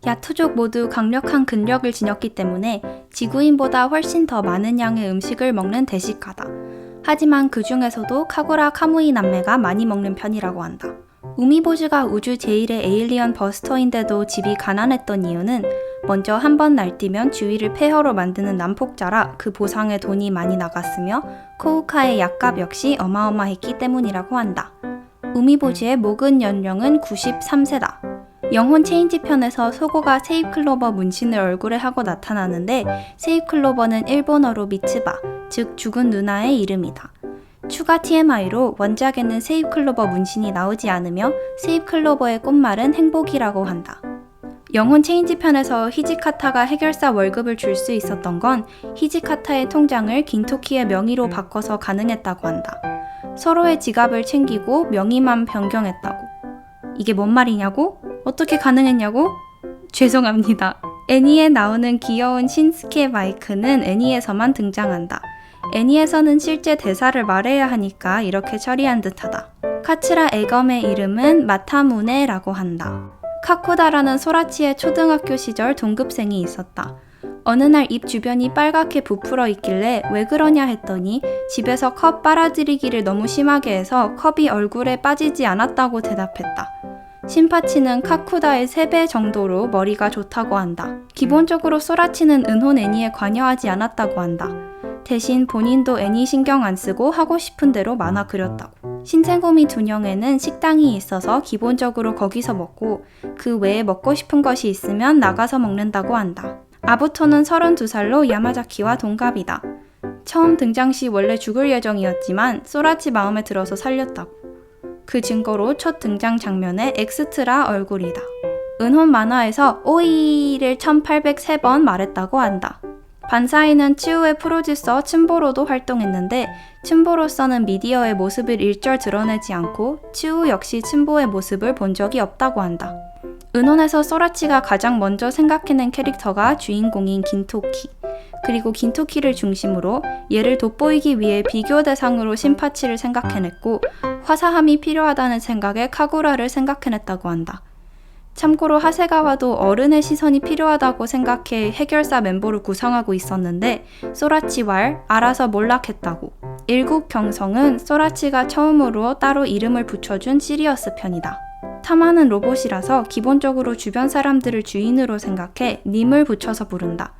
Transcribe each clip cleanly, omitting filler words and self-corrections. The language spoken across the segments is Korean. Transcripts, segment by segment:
야투족 모두 강력한 근력을 지녔기 때문에 지구인보다 훨씬 더 많은 양의 음식을 먹는 대식가다. 하지만 그 중에서도 카구라 카무이 남매가 많이 먹는 편이라고 한다. 우미보즈가 우주 제1의 에일리언 버스터인데도 집이 가난했던 이유는 먼저 한 번 날뛰면 주위를 폐허로 만드는 난폭자라 그 보상에 돈이 많이 나갔으며 코우카의 약값 역시 어마어마했기 때문이라고 한다. 우미보즈의 목은 연령은 93세다. 영혼 체인지 편에서 소고가 세잎클로버 문신을 얼굴에 하고 나타나는데 세잎클로버는 일본어로 미츠바, 즉 죽은 누나의 이름이다. 추가 TMI로 원작에는 세잎클로버 문신이 나오지 않으며 세잎클로버의 꽃말은 행복이라고 한다. 영혼 체인지 편에서 히지카타가 해결사 월급을 줄 수 있었던 건 히지카타의 통장을 긴토키의 명의로 바꿔서 가능했다고 한다. 서로의 지갑을 챙기고 명의만 변경했다고. 이게 뭔 말이냐고? 어떻게 가능했냐고? 죄송합니다. 애니에 나오는 귀여운 신스케 마이크는 애니에서만 등장한다. 애니에서는 실제 대사를 말해야 하니까 이렇게 처리한 듯하다. 카츠라 애검의 이름은 마타무네라고 한다. 카코다라는 소라치의 초등학교 시절 동급생이 있었다. 어느 날 입 주변이 빨갛게 부풀어 있길래 왜 그러냐 했더니 집에서 컵 빨아들이기를 너무 심하게 해서 컵이 얼굴에 빠지지 않았다고 대답했다. 신파치는 카쿠다의 3배 정도로 머리가 좋다고 한다. 기본적으로 소라치는 은혼 애니에 관여하지 않았다고 한다. 대신 본인도 애니 신경 안 쓰고 하고 싶은 대로 만화 그렸다고. 신생고미 둔영에는 식당이 있어서 기본적으로 거기서 먹고 그 외에 먹고 싶은 것이 있으면 나가서 먹는다고 한다. 아부토는 32살로 야마자키와 동갑이다. 처음 등장 시 원래 죽을 예정이었지만 소라치 마음에 들어서 살렸다고. 그 증거로 첫 등장 장면에 엑스트라 얼굴이다. 은혼 만화에서 오이를 1803번 말했다고 한다. 반사이는 츠우의 프로듀서 춘보로도 활동했는데 춘보로서는 미디어의 모습을 일절 드러내지 않고 츠우 역시 춘보의 모습을 본 적이 없다고 한다. 은혼에서 소라치가 가장 먼저 생각해낸 캐릭터가 주인공인 긴토키, 그리고 긴토키를 중심으로 얘를 돋보이기 위해 비교 대상으로 신파치를 생각해냈고 화사함이 필요하다는 생각에 카구라를 생각해냈다고 한다. 참고로 하세가와도 어른의 시선이 필요하다고 생각해 해결사 멤버를 구성하고 있었는데 소라치왈 알아서 몰락했다고. 일국경성은 소라치가 처음으로 따로 이름을 붙여준 시리어스 편이다. 타마는 로봇이라서 기본적으로 주변 사람들을 주인으로 생각해 님을 붙여서 부른다.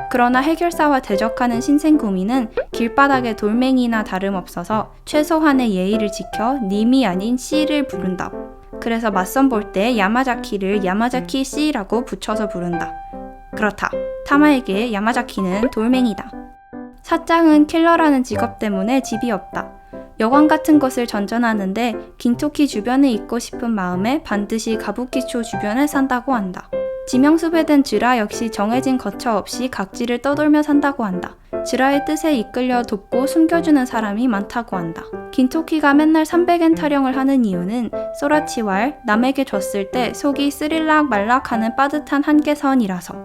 그러나 해결사와 대적하는 신생구미는 길바닥에 돌멩이나 다름없어서 최소한의 예의를 지켜 님이 아닌 씨를 부른다고. 그래서 맞선 볼 때 야마자키를 야마자키 씨라고 붙여서 부른다. 그렇다. 타마에게 야마자키는 돌멩이다. 사짱은 킬러라는 직업 때문에 집이 없다. 여관 같은 것을 전전하는데 긴토키 주변에 있고 싶은 마음에 반드시 가부키초 주변에 산다고 한다. 지명수배된 즈라 역시 정해진 거처 없이 각지를 떠돌며 산다고 한다. 즈라의 뜻에 이끌려 돕고 숨겨주는 사람이 많다고 한다. 긴토키가 맨날 300엔 타령을 하는 이유는 소라치왈 남에게 줬을 때 속이 쓰릴락 말락하는 빠듯한 한계선이라서.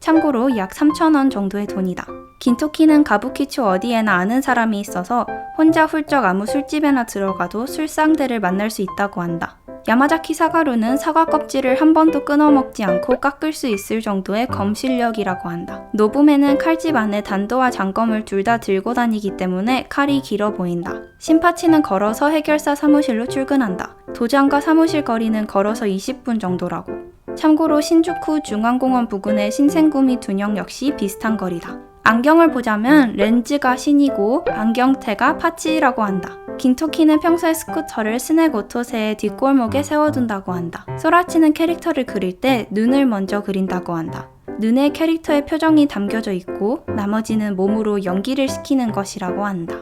참고로 약 3,000원 정도의 돈이다. 긴토키는 가부키초 어디에나 아는 사람이 있어서 혼자 훌쩍 아무 술집에나 들어가도 술상대를 만날 수 있다고 한다. 야마자키 사가루는 사과 껍질을 한 번도 끊어먹지 않고 깎을 수 있을 정도의 검 실력이라고 한다. 노부메는 칼집 안에 단도와 장검을 둘 다 들고 다니기 때문에 칼이 길어 보인다. 신파치는 걸어서 해결사 사무실로 출근한다. 도장과 사무실 거리는 걸어서 20분 정도라고. 참고로 신주쿠 중앙공원 부근의 신생구미 둔영 역시 비슷한 거리다. 안경을 보자면 렌즈가 신이고 안경테가 파치라고 한다. 긴토키는 평소에 스쿠터를 스낵 오토세의 뒷골목에 세워둔다고 한다. 소라치는 캐릭터를 그릴 때 눈을 먼저 그린다고 한다. 눈에 캐릭터의 표정이 담겨져 있고 나머지는 몸으로 연기를 시키는 것이라고 한다.